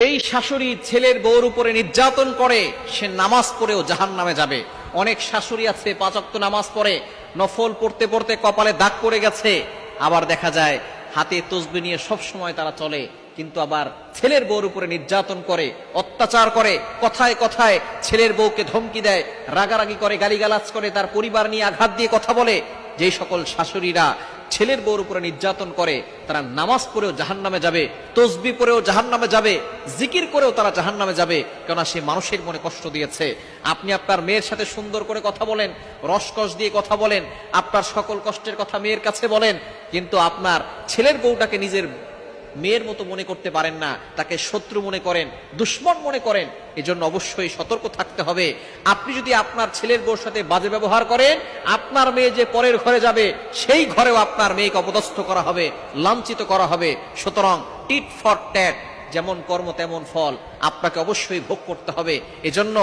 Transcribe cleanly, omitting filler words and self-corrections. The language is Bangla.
এই শাশুড়ি ছেলের বউর উপরে নির্যাতন করে, সে নামাজ পড়েও জাহান্নামে যাবে। অনেক শাশুড়ি আছে 5 ওয়াক্ত নামাজ পড়ে, নফল পড়তে পড়তে কপালে দাগ পড়ে গেছে, আবার দেখা যায় হাতে তসবিহ নিয়ে সব সময় তারা চলে, কিন্তু আবার ছেলের বউর উপরে নির্যাতন করে, অত্যাচার করে, কথায় কথায় ছেলের বউকে ধমকি দেয়, রাগারাগি করে, গালিগালাজ করে, তার পরিবার নিয়ে আঘাত দিয়ে কথা বলে। যেই সকল শাশুড়িরা ছেলের বউর উপরে নির্যাতন করে, তারা নামাজ পড়েও জাহান্নামে যাবে, তসবিহ পড়েও জাহান্নামে যাবে, জিকির করেও তারা জাহান্নামে যাবে, কেননা সে মানুষের মনে কষ্ট দিয়েছে। আপনি আপনার মেয়ের সাথে সুন্দর করে কথা বলেন, রসকস দিয়ে কথা বলেন, আপনার সকল কষ্টের কথা মেয়ের কাছে বলেন, কিন্তু আপনার ছেলের বউটাকে নিজের মেয়ের মতো মনে করতে পারেন না, তাকে শত্রু মনে করেন, দুশ্মন মনে করেন। এজন্য অবশ্যই সতর্ক থাকতে হবে। আপনি যদি আপনার ছেলের বউর সাথে বাজে ব্যবহার করেন, আপনার মেয়ে যে পরের ঘরে যাবে, সেই ঘরেও আপনার মেয়েকে অপদস্থ করা হবে, লাঞ্ছিত করা হবে। সুতরাং টিট ফর ট্যাট, যেমন কর্ম তেমন ফল, আপনাকে অবশ্যই ভোগ করতে হবে। এজন্য